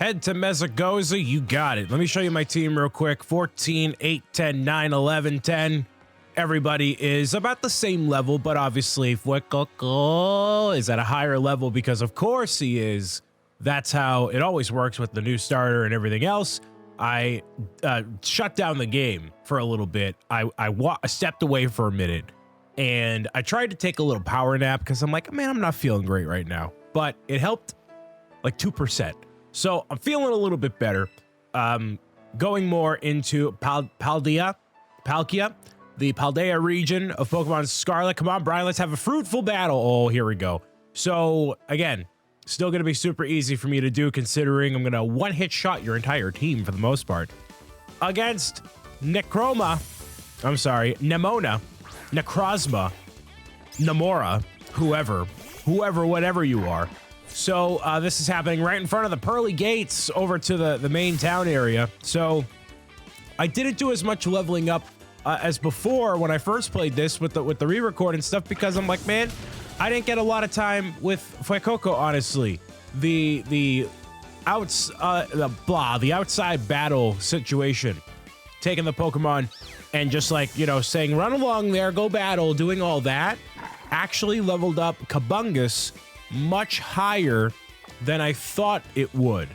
Head to Mesagoza, you got it. Let me show you my team real quick. 14, 8, 10, 9, 11, 10. Everybody is about the same level, but obviously Fuecoco is at a higher level because of course he is. That's how it always works with the new starter and everything else. I shut down the game for a little bit. I stepped away for a minute and I tried to take a little power nap because I'm like, man, I'm not feeling great right now. But it helped like 2%. So I'm feeling a little bit better. Going more into Palkia, the Paldea region of Pokemon Scarlet. Come on, Brian, let's have a fruitful battle. Oh, here we go. So again, still going to be super easy for me to do considering I'm going to one-hit shot your entire team for the most part. Against Necrozma, Necrozma, Namora, whoever, whatever you are. So this is happening right in front of the pearly gates over to the main town area. So I didn't do as much leveling up as before when I first played this with the re-record and stuff because I'm like, man, I didn't get a lot of time with Fuecoco, honestly. The outside battle situation, taking the Pokemon and just like, you know, saying run along there, go battle, doing all that, actually leveled up Kabungus much higher than I thought it would.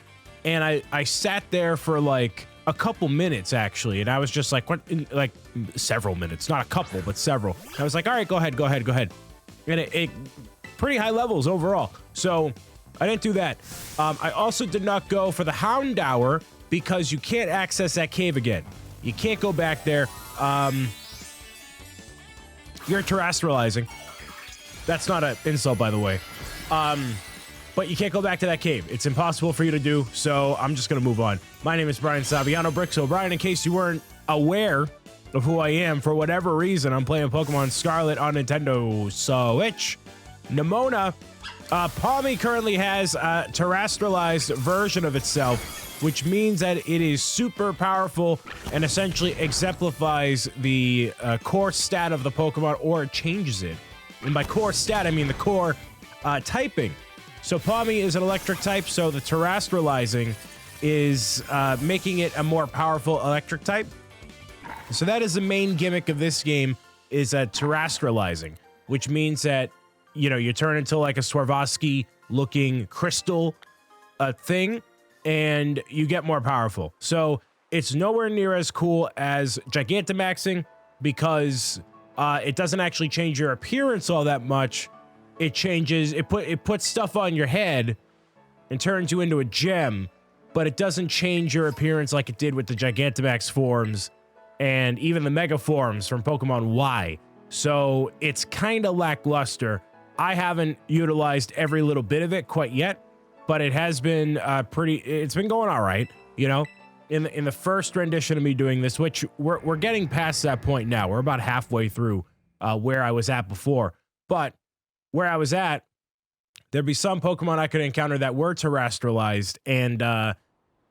And I sat there for like a couple minutes actually, and I was just like, what, like several minutes, not a couple, but several. I was like, all right, go ahead. And it pretty high levels overall. So I didn't do that. I also did not go for the Houndour because you can't access that cave again. You can't go back there. You're terrestrializing. That's not an insult, by the way. But you can't go back to that cave. It's impossible for you to do, so I'm just going to move on. My name is Brian Saviano, BricksOBrian. In case you weren't aware of who I am, for whatever reason, I'm playing Pokemon Scarlet on Nintendo Switch. Nemona, Palmy currently has a terrestrialized version of itself, which means that it is super powerful and essentially exemplifies the core stat of the Pokemon, or it changes it. And by core stat, I mean the core typing. So Palmy is an electric type, so the terrestrializing is making it a more powerful electric type. So that is the main gimmick of this game, is terrestrializing, which means that, you know, you turn into like a Swarovski looking crystal thing and you get more powerful. So it's nowhere near as cool as Gigantamaxing because it doesn't actually change your appearance all that much. It changes, it puts stuff on your head and turns you into a gem, but it doesn't change your appearance like it did with the Gigantamax forms and even the Mega forms from Pokemon Y. So it's kind of lackluster. I haven't utilized every little bit of it quite yet, but it has been it's been going all right, you know, in the first rendition of me doing this, which we're getting past that point now. We're about halfway through where I was at before, but where I was at, there'd be some Pokemon I could encounter that were terrestrialized, and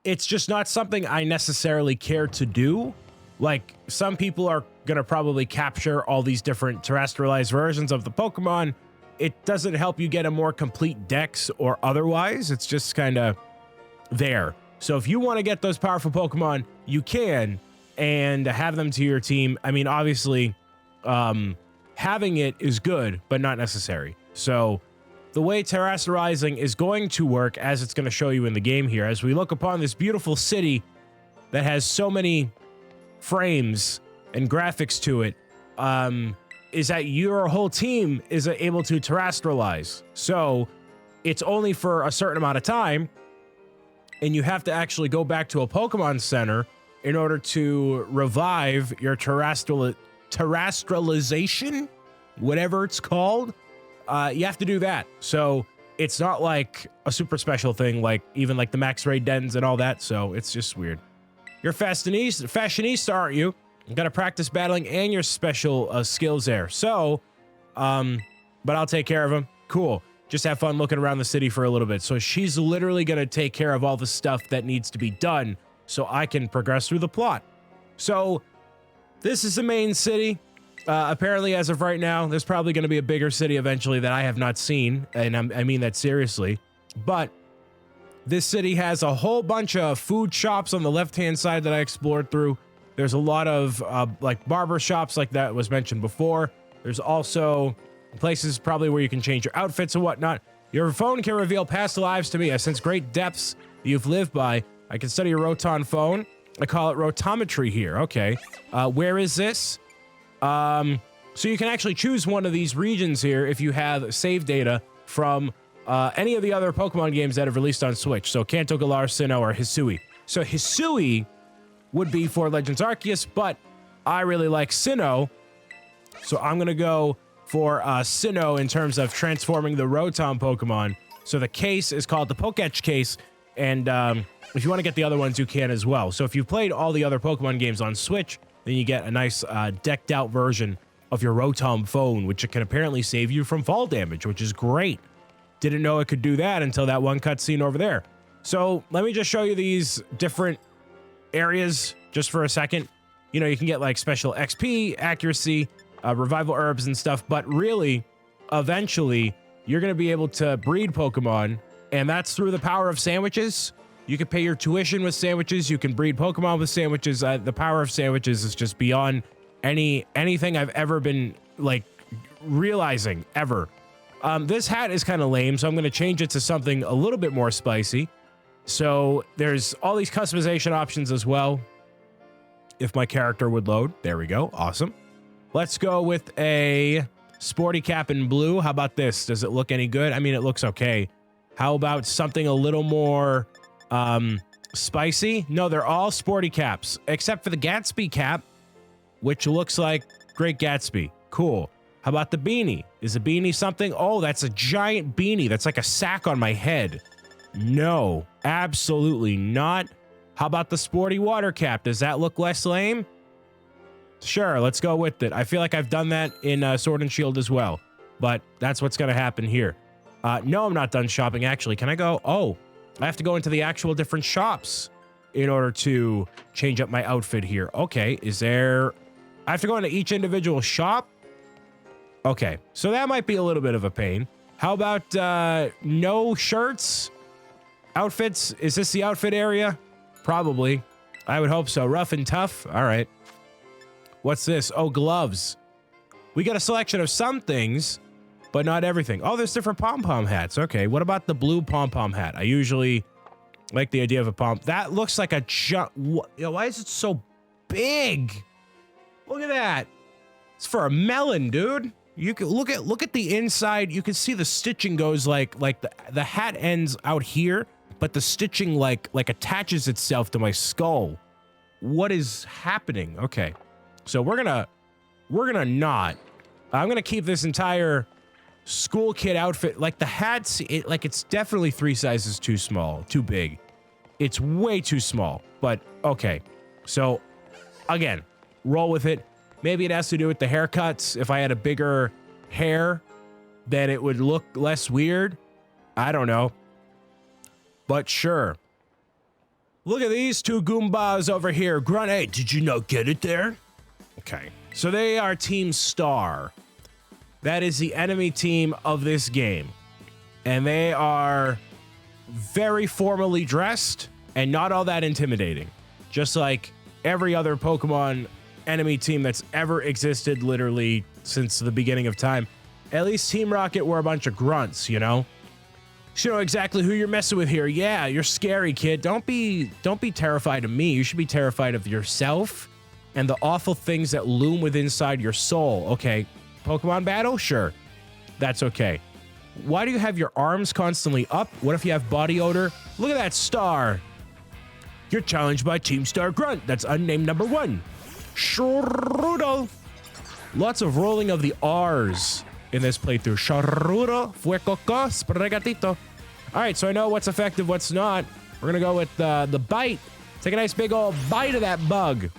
it's just not something I necessarily care to do. Like, some people are gonna probably capture all these different terrestrialized versions of the Pokemon. It doesn't help you get a more complete dex or otherwise. It's just kind of there. So if you want to get those powerful Pokemon, you can, and have them to your team. I mean, obviously, having it is good, but not necessary. So the way terrestrializing is going to work, as it's going to show you in the game here, as we look upon this beautiful city that has so many frames and graphics to it, is that your whole team is able to terrestrialize. So it's only for a certain amount of time, and you have to actually go back to a Pokemon Center in order to revive your terrestrialization, whatever it's called. You have to do that. So it's not like a super special thing, like even like the Max Raid Dens and all that. So it's just weird. You're fashionista, aren't you? You got to practice battling and your special skills there. So, but I'll take care of him. Cool. Just have fun looking around the city for a little bit. So she's literally going to take care of all the stuff that needs to be done so I can progress through the plot. So this is the main city. Apparently, as of right now, there's probably going to be a bigger city eventually that I have not seen. And I mean that seriously. But This city has a whole bunch of food shops on the left-hand side that I explored through. There's a lot of like barber shops like that was mentioned before. There's also places probably where you can change your outfits and whatnot. Your phone can reveal past lives to me. I sense great depths that you've lived by. I can study your Rotom phone. I call it rotometry here. Okay. Where is this? So you can actually choose one of these regions here if you have save data from any of the other Pokemon games that have released on Switch. So Kanto, Galar, Sinnoh, or Hisui. So Hisui would be for Legends Arceus, but I really like Sinnoh. So I'm going to go for Sinnoh in terms of transforming the Rotom Pokemon. So the case is called the Poketch case, and if you want to get the other ones, you can as well. So if you've played all the other Pokemon games on Switch, then you get a nice decked out version of your Rotom phone, which can apparently save you from fall damage, which is great. Didn't know it could do that until that one cutscene over there. So let me just show you these different areas just for a second. You know, you can get like special XP, accuracy, revival herbs and stuff, but really, eventually, you're going to be able to breed Pokemon, and that's through the power of sandwiches. You can pay your tuition with sandwiches. You can breed Pokemon with sandwiches. The power of sandwiches is just beyond anything I've ever been like realizing ever. This hat is kind of lame, so I'm going to change it to something a little bit more spicy. So there's all these customization options as well. If my character would load, there we go. Awesome. Let's go with a sporty cap in blue. How about this? Does it look any good? I mean, it looks okay. How about something a little more spicy? No, they're all sporty caps, except for the Gatsby cap, which looks like Great Gatsby. Cool. How about the beanie? Is a beanie something? Oh, that's a giant beanie. That's like a sack on my head. No, absolutely not. How about the sporty water cap? Does that look less lame? Sure, let's go with it. I feel like I've done that in Sword and Shield as well, but that's what's going to happen here. No, I'm not done shopping, actually. Can I go? Oh, I have to go into the actual different shops in order to change up my outfit here. Okay, is there... I have to go into each individual shop? Okay, so that might be a little bit of a pain. How about no shirts? Outfits? Is this the outfit area? Probably. I would hope so. Rough and tough? All right. What's this? Oh, gloves. We got a selection of some things, but not everything. Oh, there's different pom-pom hats. Okay, what about the blue pom-pom hat? I usually like the idea of a pom. That looks like a why is it so big? Look at that. It's for a melon, dude. You can look at the inside. You can see the stitching goes like the hat ends out here, but the stitching like attaches itself to my skull. What is happening? Okay. So we're gonna not. I'm gonna keep this entire school kid outfit. Like the hats, it's definitely 3 sizes too small, too big. It's way too small, but okay. So again, roll with it. Maybe it has to do with the haircuts. If I had a bigger hair, then it would look less weird. I don't know. But sure. Look at these 2 Goombas over here. Grunt, hey, did you not get it there? Okay, so they are Team Star. That is the enemy team of this game. And they are very formally dressed and not all that intimidating. Just like every other Pokemon enemy team that's ever existed literally since the beginning of time. At least Team Rocket were a bunch of grunts, you know? You know exactly who you're messing with here. Yeah, you're scary, kid. Don't be terrified of me. You should be terrified of yourself and the awful things that loom within inside your soul. Okay, Pokemon battle? Sure. That's okay. Why do you have your arms constantly up? What if you have body odor? Look at that star. You're challenged by Team Star Grunt. That's unnamed number 1. Shrudo. Lots of rolling of the R's in this playthrough. Shrudo, Fuecoco, Sprigatito. All right, so I know what's effective, what's not. We're going to go with the bite. Take a nice big old bite of that bug.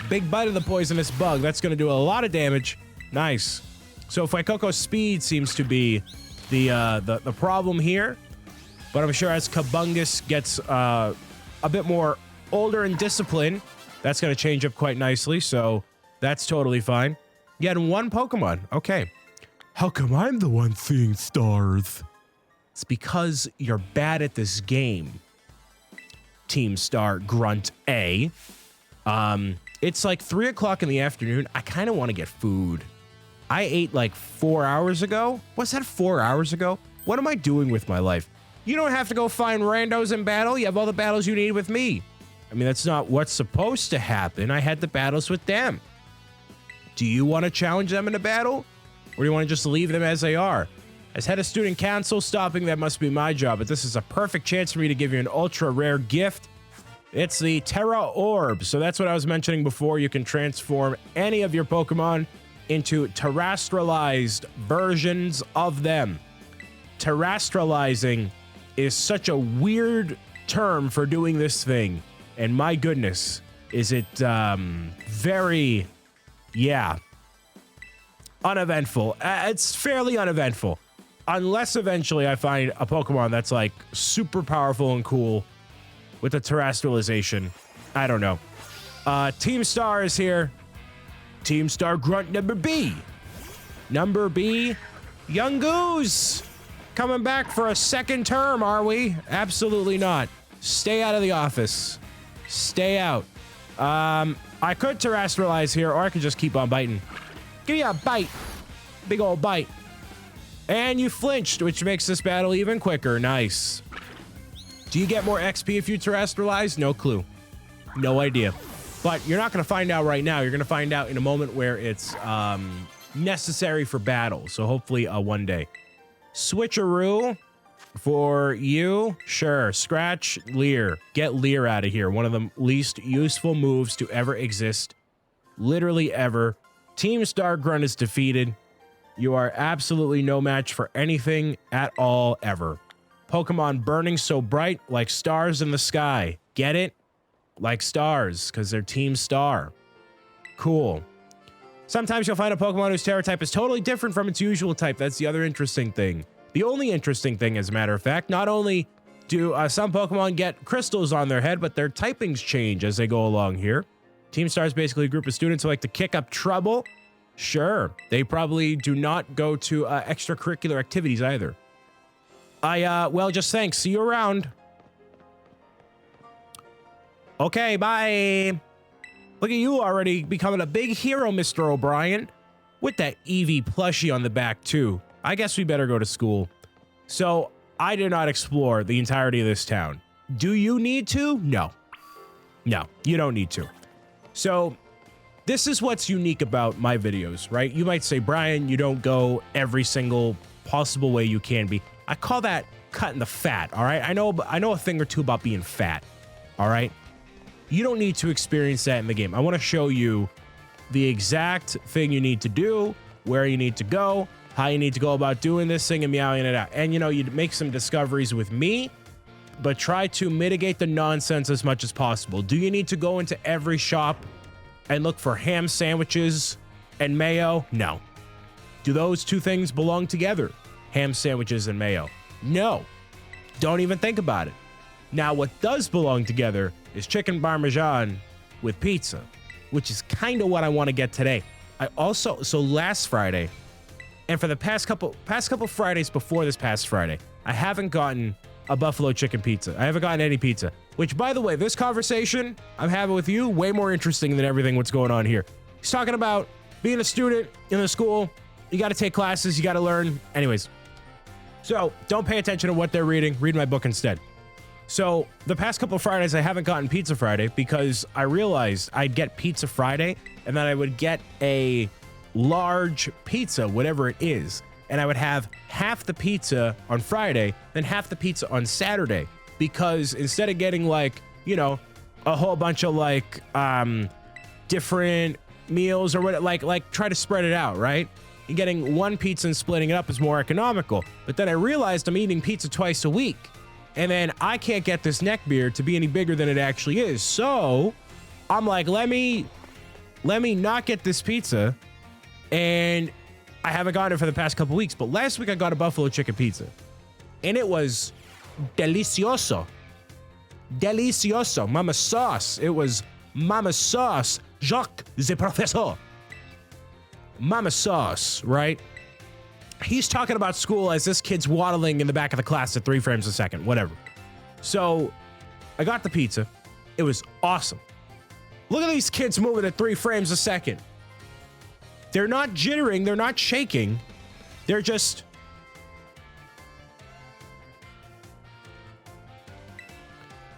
Big bite of the poisonous bug. That's going to do a lot of damage. Nice. So Fuecoco's speed seems to be the problem here. But I'm sure as Kabungus gets a bit more older and disciplined, that's going to change up quite nicely. So that's totally fine. You had 1 Pokemon. Okay. How come I'm the one seeing stars? It's because you're bad at this game. Team Star Grunt A. It's like 3 o'clock in the afternoon. I kind of want to get food. I ate like 4 hours ago. Was that 4 hours ago? What am I doing with my life? You don't have to go find randos in battle. You have all the battles you need with me. I mean, that's not what's supposed to happen. I had the battles with them. Do you want to challenge them in a battle? Or do you want to just leave them as they are? As head of student council, stopping that must be my job, but this is a perfect chance for me to give you an ultra rare gift. It's the Terra Orb. So that's what I was mentioning before. You can transform any of your Pokemon into terrestrialized versions of them. Terrestrializing is such a weird term for doing this thing. And my goodness, is it very, uneventful. It's fairly uneventful. Unless eventually I find a Pokemon that's like super powerful and cool with the terrestrialization. I don't know. Team Star is here. Team Star Grunt number B. Number B, Young Goose. Coming back for a second term, are we? Absolutely not. Stay out of the office. Stay out. I could terrestrialize here, or I could just keep on biting. Give you a bite. Big old bite. And you flinched, which makes this battle even quicker. Nice. Do you get more XP if you terrestrialize? No clue. No idea. But you're not going to find out right now. You're going to find out in a moment where it's necessary for battle. So hopefully one day. Switcheroo for you. Sure. Scratch Leer. Get Leer out of here. One of the least useful moves to ever exist. Literally ever. Team Star Grunt is defeated. You are absolutely no match for anything at all ever. Pokemon burning so bright like stars in the sky. Get it? Like stars, because they're Team Star. Cool. Sometimes you'll find a Pokemon whose Terra type is totally different from its usual type. That's the other interesting thing. The only interesting thing, as a matter of fact, not only do some Pokemon get crystals on their head, but their typings change as they go along here. Team Star is basically a group of students who like to kick up trouble. Sure. They probably do not go to extracurricular activities either. Well, just thanks. See you around. Okay, bye. Look at you already becoming a big hero, Mr. O'Brien. With that Eevee plushie on the back, too. I guess we better go to school. So, I did not explore the entirety of this town. Do you need to? No. No, you don't need to. So, this is what's unique about my videos, right? You might say, Brian, you don't go every single possible way you can be. I call that cutting the fat, all right? I know a thing or two about being fat, all right? You don't need to experience that in the game. I want to show you the exact thing you need to do, where you need to go, how you need to go about doing this thing and meowing it out. And, you know, you make some discoveries with me, but try to mitigate the nonsense as much as possible. Do you need to go into every shop and look for ham sandwiches and mayo? No. Do those two things belong together? Ham sandwiches and mayo? No. Don't even think about it. Now, what does belong together is chicken parmesan with pizza, which is kind of what I want to get today. So last Friday, and for the past couple Fridays before this past Friday, I haven't gotten a buffalo chicken pizza. I haven't gotten any pizza, which, by the way, this conversation I'm having with you, way more interesting than everything what's going on here. He's talking about being a student in the school. You got to take classes. You got to learn. Anyways, so don't pay attention to what they're reading. Read my book instead. So the past couple Fridays, I haven't gotten Pizza Friday because I realized I'd get Pizza Friday and then I would get a large pizza, whatever it is. And I would have half the pizza on Friday, then half the pizza on Saturday. Because instead of getting like, you know, a whole bunch of like different meals or what, like try to spread it out, right? And getting one pizza and splitting it up is more economical. But then I realized I'm eating pizza twice a week. And then I can't get this neck beard to be any bigger than it actually is. So I'm like, let me not get this pizza. And I haven't gotten it for the past couple weeks. But last week I got a buffalo chicken pizza. And it was delicioso. Delicioso. Mama sauce. It was Mama sauce. Jacques the Professor. Mama sauce, right? he's talking about school as this kid's waddling in the back of the class at 3 frames a second, whatever. So I got the pizza. It was awesome. Look at these kids moving at 3 frames a second. They're not jittering. They're not shaking. They're just...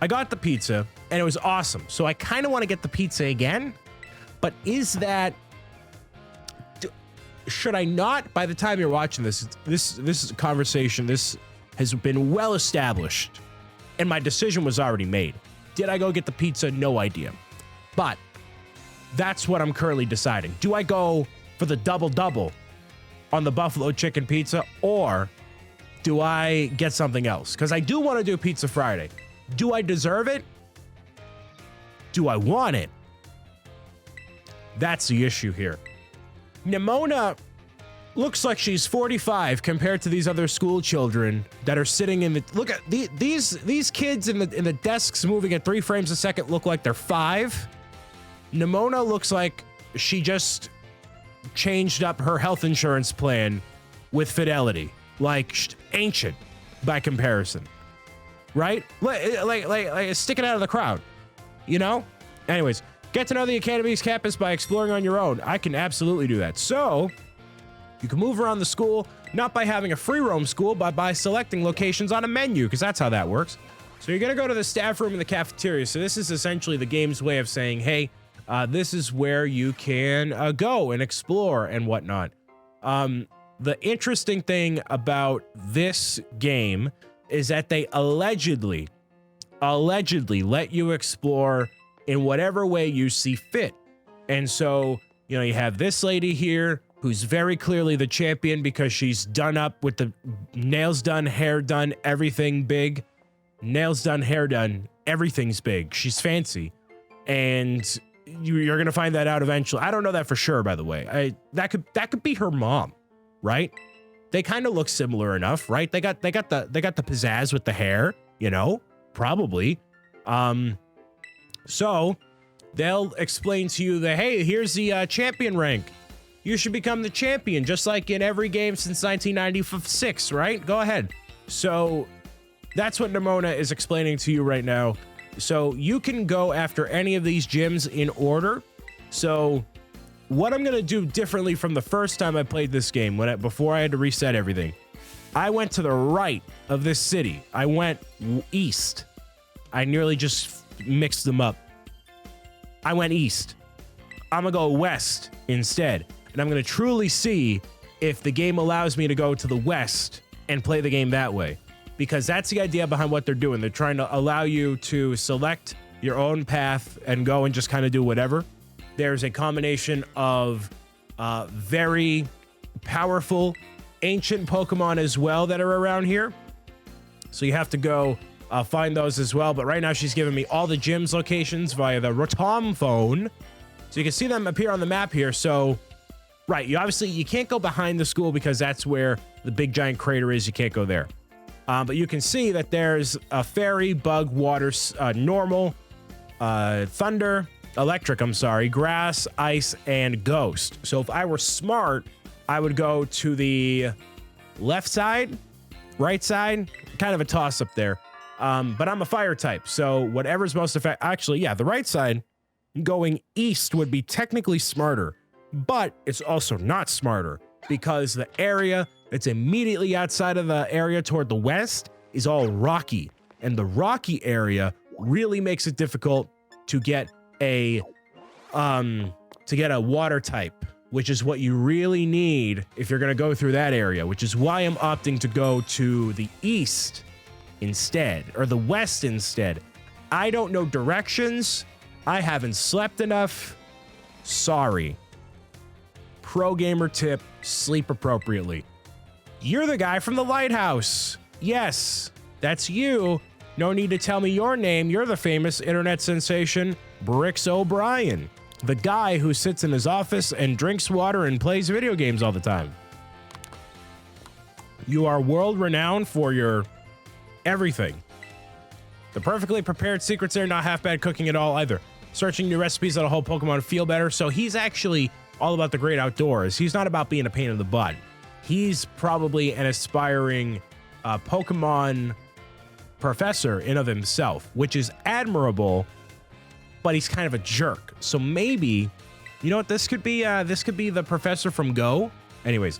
I got the pizza, and it was awesome. So I kind of want to get the pizza again. But is that... Should I not? By the time you're watching this conversation, this has been well established. And my decision was already made. Did I go get the pizza? No idea. But that's what I'm currently deciding. Do I go for the double-double on the buffalo chicken pizza, or do I get something else? Because I do want to do Pizza Friday. Do I deserve it? Do I want it? That's the issue here. Nimona looks like she's 45 compared to these other school children that are sitting in the... Look at these kids in the desks moving at 3 frames a second look like they're 5. Nimona looks like she just changed up her health insurance plan with Fidelity. Like ancient by comparison. Right? Like sticking out of the crowd. You know? Anyways, get to know the Academy's campus by exploring on your own. I can absolutely do that. So, you can move around the school, not by having a free roam school, but by selecting locations on a menu, because that's how that works. So you're going to go to the staff room in the cafeteria. So this is essentially the game's way of saying, hey, this is where you can go and explore and whatnot. The interesting thing about this game is that they allegedly let you explore in whatever way you see fit. And so, you know, you have this lady here who's very clearly the champion because she's done up with the nails done, hair done, everything big. Nails done, hair done, everything's big. She's fancy. And you're going to find that out eventually. I don't know that for sure, by the way. That could be her mom, right? They kind of look similar enough, right? They got the pizzazz with the hair, you know, probably. So they'll explain to you that, hey, here's the champion rank. You should become the champion, just like in every game since 1996, right? Go ahead. So that's what Nimona is explaining to you right now. So you can go after any of these gyms in order. So what I'm going to do differently from the first time I played this game, before I had to reset everything, I went to the right of this city. I went east. I nearly just mixed them up. I went east. I'm going to go west instead. And I'm going to truly see if the game allows me to go to the west and play the game that way. Because that's the idea behind what they're doing. They're trying to allow you to select your own path and go and just kind of do whatever. There's a combination of very powerful ancient Pokemon as well that are around here. So you have to go find those as well. But right now she's giving me all the gyms locations via the Rotom phone. So you can see them appear on the map here. So, right, you can't go behind the school because that's where the big giant crater is. You can't go there. But you can see that there's a fairy, bug, water, normal, thunder, electric, grass, ice, and ghost. So if I were smart, I would go to the left side, right side, kind of a toss up there. But I'm a fire type, so whatever's most effective. Actually, yeah, the right side going east would be technically smarter, but it's also not smarter because the area that's immediately outside of the area toward the west is all rocky, and the rocky area really makes it difficult to get a water type, which is what you really need if you're going to go through that area, which is why I'm opting to go to the east instead, or the west instead. I don't know directions. I haven't slept enough. Sorry. Pro gamer tip, sleep appropriately. You're the guy from the lighthouse. Yes, that's you. No need to tell me your name. You're the famous internet sensation, BricksOBrian, the guy who sits in his office and drinks water and plays video games all the time. You are world renowned for your everything. The perfectly prepared secrets there, not half bad cooking at all either. Searching new recipes that'll help Pokemon feel better. So he's actually all about the great outdoors. He's not about being a pain in the butt. he's probably an aspiring Pokemon professor in of himself, which is admirable, but he's kind of a jerk. So maybe, you know what, this could be the professor from Go. Anyways,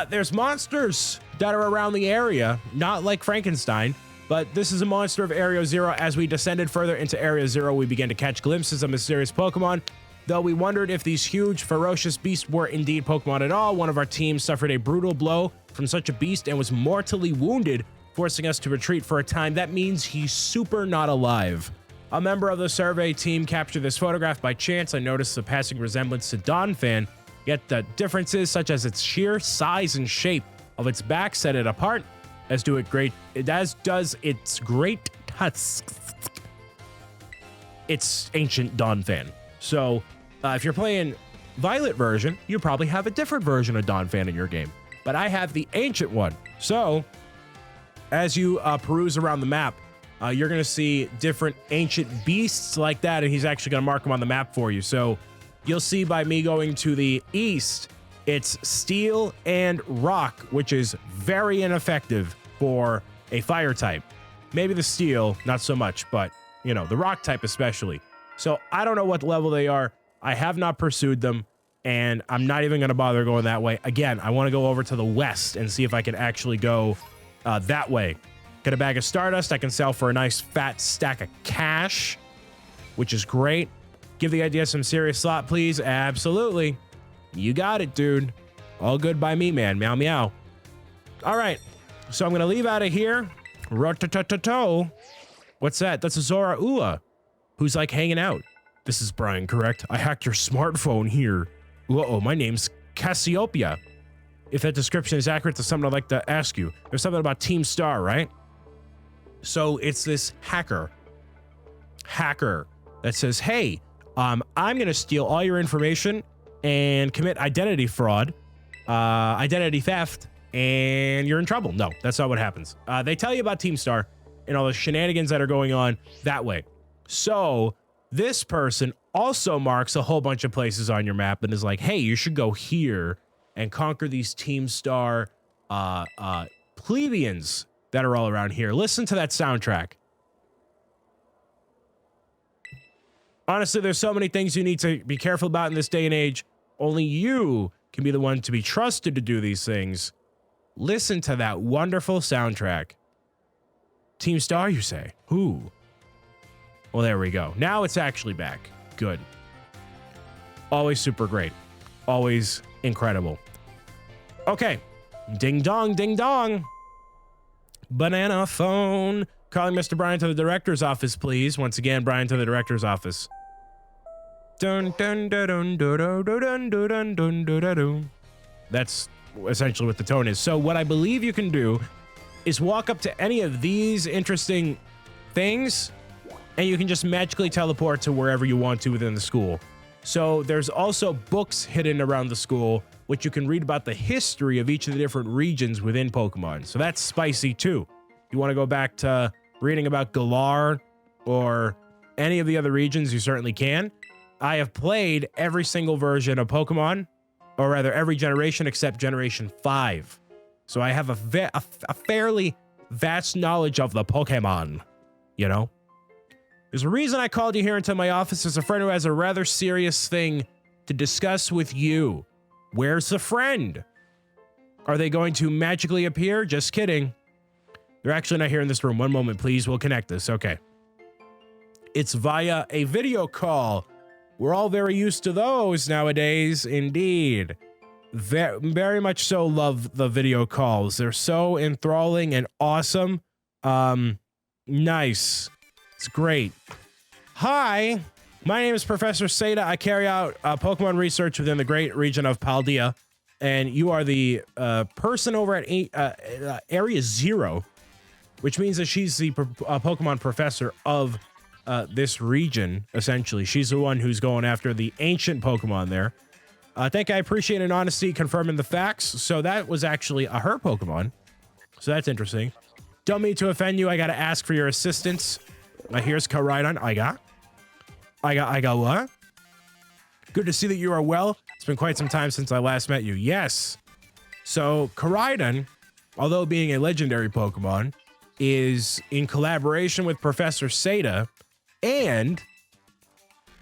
there's monsters that are around the area, not like Frankenstein, but this is a monster of Area 0. As we descended further into Area 0, we began to catch glimpses of mysterious Pokemon. Though we wondered if these huge, ferocious beasts were indeed Pokemon at all, one of our team suffered a brutal blow from such a beast and was mortally wounded, forcing us to retreat for a time. That means he's super not alive. A member of the survey team captured this photograph by chance. I noticed a passing resemblance to Donphan, yet the differences, such as its sheer size and shape of its back, set it apart, as does its great tusks. It's ancient Donphan. So, if you're playing Violet version, you probably have a different version of Donphan in your game. But I have the ancient one. So, as you peruse around the map, you're going to see different ancient beasts like that, and he's actually going to mark them on the map for you. So, you'll see by me going to the east, it's steel and rock, which is very ineffective for a fire type. Maybe the steel, not so much, but, you know, the rock type especially. So I don't know what level they are. I have not pursued them, and I'm not even going to bother going that way. Again, I want to go over to the west and see if I can actually go that way. Get a bag of Stardust I can sell for a nice fat stack of cash, which is great. Give the idea some serious thought, please. Absolutely. You got it, dude. All good by me, man. Meow, meow. All right. So I'm going to leave out of here. Rototototo. What's that? That's a Zora Ua, who's like hanging out. This is Brian, correct? I hacked your smartphone here. Uh-oh, my name's Cassiopeia. If that description is accurate, there's something I'd like to ask you. There's something about Team Star, right? So it's this hacker that says, hey, I'm going to steal all your information and commit identity fraud, identity theft, and you're in trouble. No, that's not what happens. They tell you about Team Star and all the shenanigans that are going on that way. So this person also marks a whole bunch of places on your map and is like, hey, you should go here and conquer these Team Star plebeians that are all around here. Listen to that soundtrack. Honestly, there's so many things you need to be careful about in this day and age. Only you can be the one to be trusted to do these things. Listen to that wonderful soundtrack. Team Star, you say? Who? Well, there we go. Now it's actually back. Good. Always super great. Always incredible. Okay. Ding dong, ding dong. Banana phone. Calling Mr. Brian to the director's office, please. Once again, Brian to the director's office. Dun dun dun dun dun dun dun dun dun dun dun. That's essentially what the tone is. So what I believe you can do is walk up to any of these interesting things, and you can just magically teleport to wherever you want to within the school. So there's also books hidden around the school, which you can read about the history of each of the different regions within Pokemon. So that's spicy too. You want to go back to reading about Galar or any of the other regions, you certainly can. I have played every single version of Pokemon, or rather every generation except Generation 5. So I have a fairly vast knowledge of the Pokemon, you know? There's a reason I called you here into my office as a friend who has a rather serious thing to discuss with you. Where's the friend? Are they going to magically appear? Just kidding. They're actually not here in this room. One moment, please. We'll connect this. Okay. It's via a video call. We're all very used to those nowadays. Indeed. Very much so love the video calls. They're so enthralling and awesome. Nice. It's great. Hi, my name is Professor Seda. I carry out Pokemon research within the great region of Paldea, and you are the person over at Area 0, which means that she's the Pokemon professor of this region, essentially. She's the one who's going after the ancient Pokemon there. I think I appreciate an honesty confirming the facts. So that was actually her Pokemon. So that's interesting. Don't mean to offend you. I got to ask for your assistance. Here's Koraidon. I got what? Good to see that you are well. It's been quite some time since I last met you. Yes. So Koraidon, although being a legendary Pokemon, is in collaboration with Professor Seda and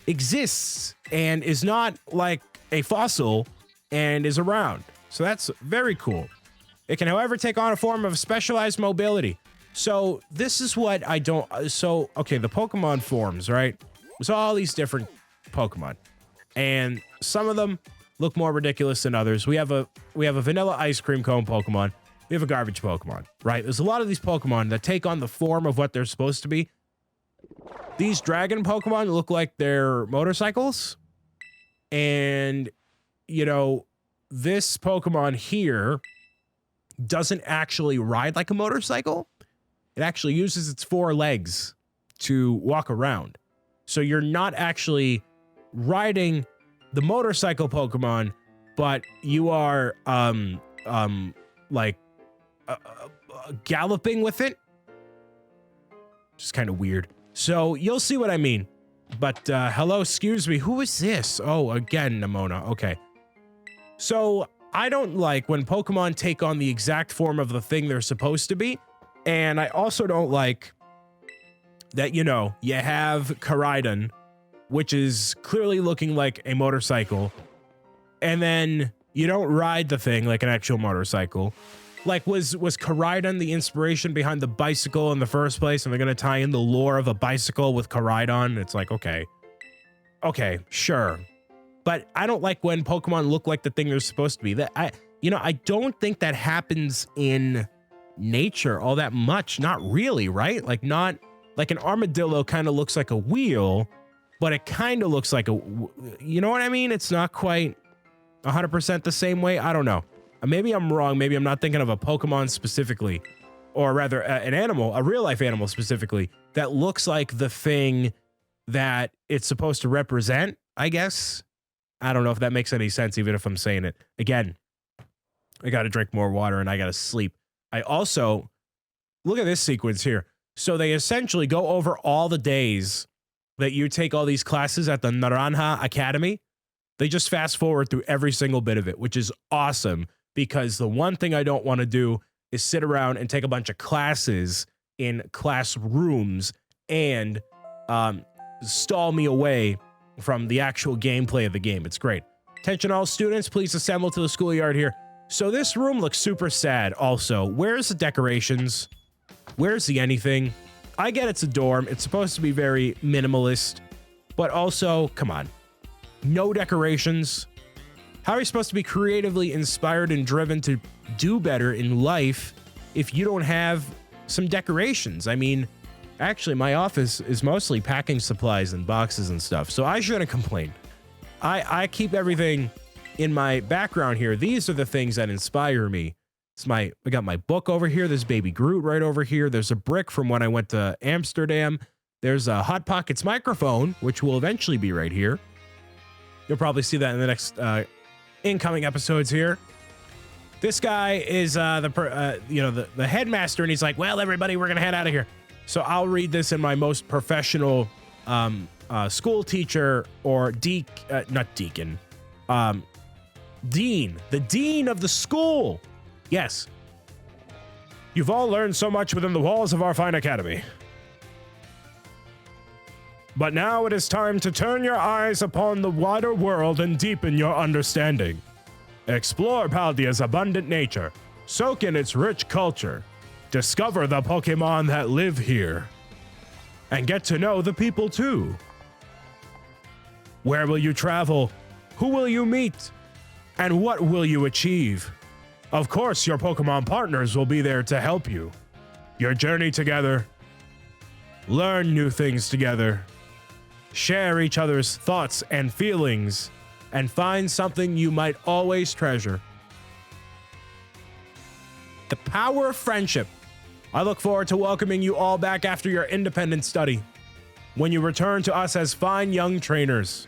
exists and is not like a fossil and is around. So that's very cool. It can, however, take on a form of specialized mobility. So this is what I don't... So, okay, the Pokemon forms, right? There's all these different Pokemon. And some of them look more ridiculous than others. We have a vanilla ice cream cone Pokemon. We have a garbage Pokemon, right? There's a lot of these Pokemon that take on the form of what they're supposed to be. These dragon Pokemon look like they're motorcycles. And, you know, this Pokemon here doesn't actually ride like a motorcycle. It actually uses its 4 legs to walk around. So you're not actually riding the motorcycle Pokemon, but you are galloping with it. Just kind of weird. So you'll see what I mean. But hello, excuse me. Who is this? Oh, again, Nimona. Okay. So I don't like when Pokemon take on the exact form of the thing they're supposed to be. And I also don't like that, you know, you have Koraidon, which is clearly looking like a motorcycle, and then you don't ride the thing like an actual motorcycle. Like, was Koraidon the inspiration behind the bicycle in the first place, and they're gonna tie in the lore of a bicycle with Koraidon? It's like, okay, sure. But I don't like when Pokemon look like the thing they're supposed to be. I don't think that happens in nature all that much. Not really, right? Like, not like an armadillo kind of looks like a wheel, but it kind of looks like a, you know what I mean? It's not quite 100% the same way. I don't know. Maybe I'm wrong. Maybe I'm not thinking of a Pokemon specifically, or rather an animal, a real life animal specifically, that looks like the thing that it's supposed to represent, I guess. I don't know if that makes any sense, even if I'm saying it. Again, I got to drink more water and I got to sleep. I also, look at this sequence here. So they essentially go over all the days that you take all these classes at the Naranja Academy. They just fast forward through every single bit of it, which is awesome, because the one thing I don't want to do is sit around and take a bunch of classes in classrooms and stall me away from the actual gameplay of the game. It's great. Attention all students, please assemble to the schoolyard here. So this room looks super sad also. Where's the decorations? Where's the anything? I get it's a dorm. It's supposed to be very minimalist, but also, come on. No decorations. How are you supposed to be creatively inspired and driven to do better in life if you don't have some decorations? I mean, actually, my office is mostly packing supplies and boxes and stuff, so I shouldn't complain. I keep everything in my background here. These are the things that inspire me. I got my book over here. There's Baby Groot right over here. There's a brick from when I went to Amsterdam. There's a Hot Pockets microphone, which will eventually be right here. You'll probably see that in the next incoming episodes here. This guy is the headmaster, and he's like, well, everybody, we're gonna head out of here. So I'll read this in my most professional school teacher or dean, the dean of the school. Yes. You've all learned so much within the walls of our fine academy. But now it is time to turn your eyes upon the wider world and deepen your understanding. Explore Paldea's abundant nature, soak in its rich culture, discover the Pokemon that live here, and get to know the people too. Where will you travel? Who will you meet? And what will you achieve? Of course, your Pokemon partners will be there to help you. Your journey together, learn new things together, share each other's thoughts and feelings, and find something you might always treasure. The power of friendship. I look forward to welcoming you all back after your independent study, when you return to us as fine young trainers.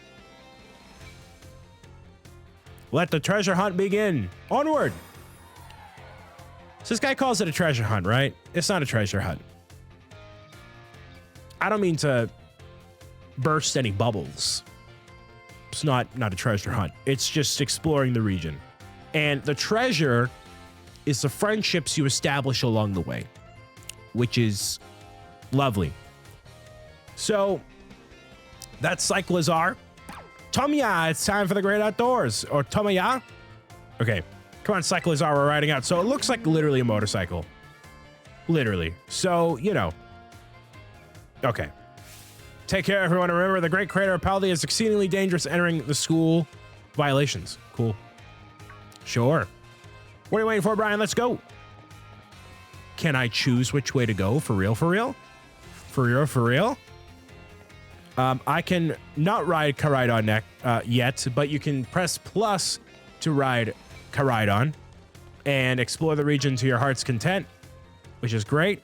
Let the treasure hunt begin. Onward! So this guy calls it a treasure hunt, right? It's not a treasure hunt. I don't mean to burst any bubbles. It's not a treasure hunt. It's just exploring the region. And the treasure is the friendships you establish along the way, which is lovely. So that's Cyclizar. Tomya, it's time for the great outdoors. Or Tomya? Okay, come on, Cyclizar, we're riding out. So it looks like literally a motorcycle. Literally. So, you know. Okay. Take care, everyone. Remember, the Great Crater of Paldea is exceedingly dangerous entering the school. Violations. Cool. Sure. What are you waiting for, Brian? Let's go. Can I choose which way to go? For real, for real? For real, for real? I can not ride Koraidon yet, but you can press plus to ride Koraidon and explore the region to your heart's content, which is great.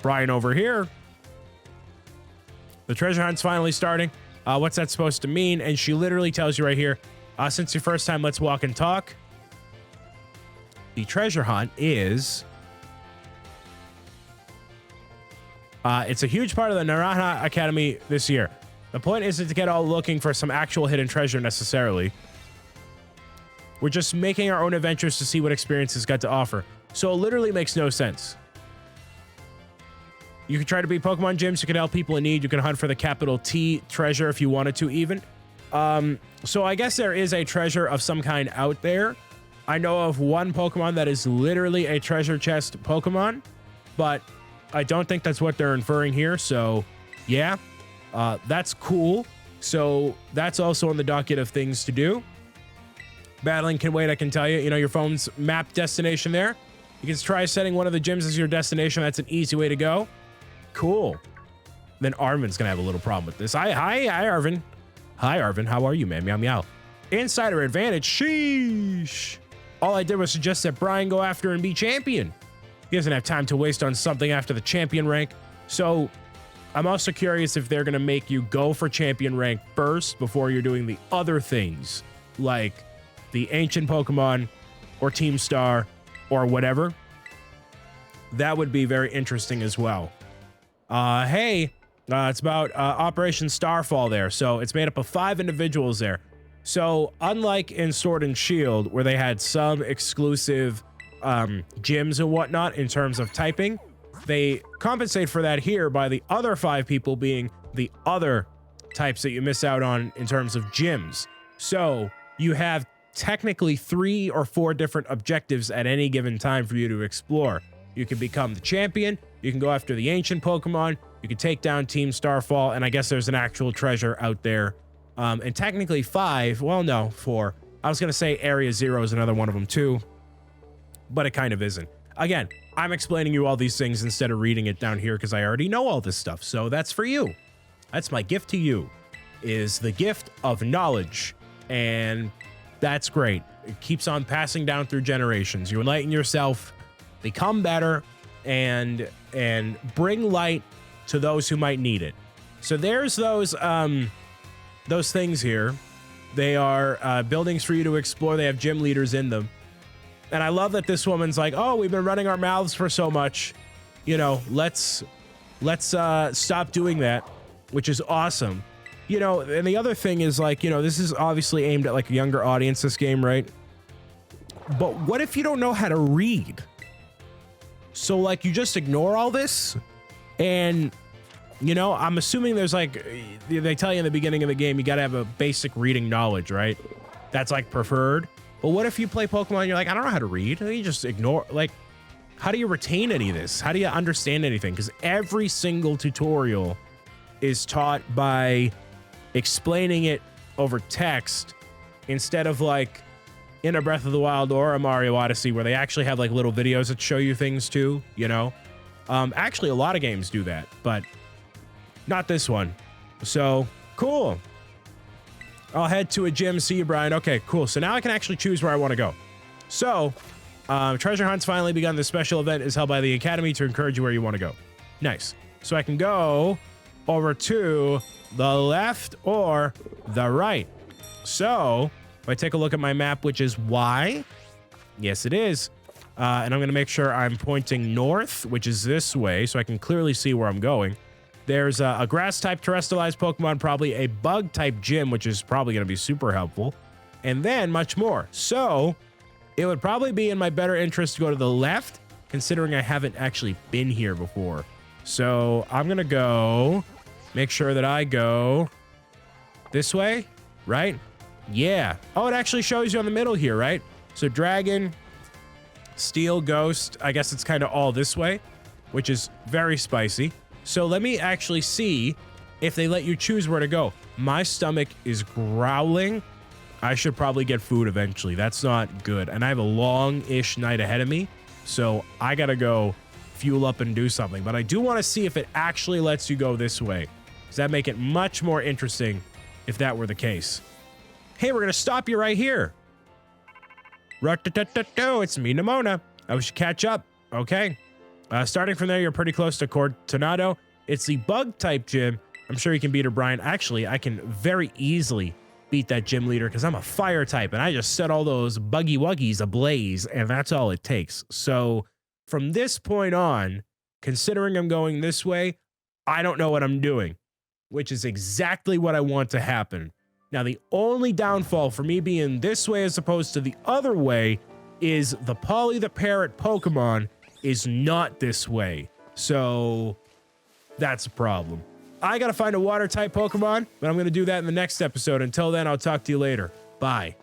Brian over here. The treasure hunt's finally starting. What's that supposed to mean? And she literally tells you right here, since your first time, let's walk and talk. The treasure hunt is... it's a huge part of the Naranja Academy this year. The point isn't to get all looking for some actual hidden treasure necessarily. We're just making our own adventures to see what experiences got to offer. So it literally makes no sense. You can try to beat Pokemon gyms. You can help people in need. You can hunt for the capital T treasure if you wanted to even. So I guess there is a treasure of some kind out there. I know of one Pokemon that is literally a treasure chest Pokemon, but I don't think that's what they're inferring here. So yeah, that's cool. So that's also on the docket of things to do. Battling can wait, I can tell you. You know, your phone's map destination there. You can try setting one of the gyms as your destination. That's an easy way to go. Cool. Then Arvin's gonna have a little problem with this. Hi, Arvin. Hi, Arvin. How are you, man? Meow, meow. Insider advantage. Sheesh. All I did was suggest that Brian go after and be champion. He doesn't have time to waste on something after the champion rank. So I'm also curious if they're gonna make you go for champion rank first before you're doing the other things, like the ancient Pokemon or Team Star or whatever. That would be very interesting as well. Hey, it's about Operation Starfall there. So it's made up of 5 individuals there. So unlike in Sword and Shield, where they had some exclusive gyms and whatnot in terms of typing, they compensate for that here by the other 5 people being the other types that you miss out on in terms of gyms. So you have technically 3 or 4 different objectives at any given time for you to explore. You can become the champion, you can go after the ancient Pokemon, you can take down Team Starfall, and I guess there's an actual treasure out there. And technically 5, well, no, 4. I was gonna say Area 0 is another one of them too, but it kind of isn't. Again, I'm explaining you all these things instead of reading it down here because I already know all this stuff, so that's for you. That's my gift to you, is the gift of knowledge, and that's great. It keeps on passing down through generations. You enlighten yourself, become better, and bring light to those who might need it. So there's those things here. They are buildings for you to explore. They have gym leaders in them. And I love that this woman's like, oh, we've been running our mouths for so much. You know, let's stop doing that, which is awesome. You know, and the other thing is, like, you know, this is obviously aimed at like a younger audience, this game, right? But what if you don't know how to read? So like you just ignore all this, and you know, I'm assuming there's like, they tell you in the beginning of the game, you got to have a basic reading knowledge, right? That's like preferred. But what if you play Pokemon and you're like, I don't know how to read? And you just ignore, like, how do you retain any of this? How do you understand anything? Because every single tutorial is taught by explaining it over text instead of like in a Breath of the Wild or a Mario Odyssey where they actually have like little videos that show you things too, you know? Actually, a lot of games do that, but not this one. So, cool. I'll head to a gym. See you, Brian. Okay, cool. So now I can actually choose where I want to go. So, Treasure Hunt's finally begun. The special event is held by the Academy to encourage you where you want to go. Nice. So I can go over to the left or the right. So, if I take a look at my map, which is Y, yes, it is. And I'm going to make sure I'm pointing north, which is this way, so I can clearly see where I'm going. There's a grass-type terrestrialized Pokemon, probably a bug-type gym, which is probably going to be super helpful, and then much more. So, it would probably be in my better interest to go to the left, considering I haven't actually been here before. So I'm going to go make sure that I go this way, right? Yeah. Oh, it actually shows you on the middle here, right? So dragon, steel, ghost. I guess it's kind of all this way, which is very spicy. So let me actually see if they let you choose where to go. My stomach is growling. I should probably get food eventually. That's not good. And I have a long-ish night ahead of me. So I got to go fuel up and do something. But I do want to see if it actually lets you go this way. Does that make it much more interesting if that were the case? Hey, we're going to stop you right here. It's me, Nimona. We should catch up. Okay. Starting from there, you're pretty close to Tornado. It's the bug-type gym. I'm sure you can beat her, Brian. Actually, I can very easily beat that gym leader because I'm a fire type, and I just set all those buggy wuggies ablaze, and that's all it takes. So from this point on, considering I'm going this way, I don't know what I'm doing, which is exactly what I want to happen. Now, the only downfall for me being this way as opposed to the other way is the Polly the Parrot Pokemon is not this way. So that's a problem. I gotta find a water type Pokemon, but I'm gonna do that in the next episode. Until then, I'll talk to you later. Bye.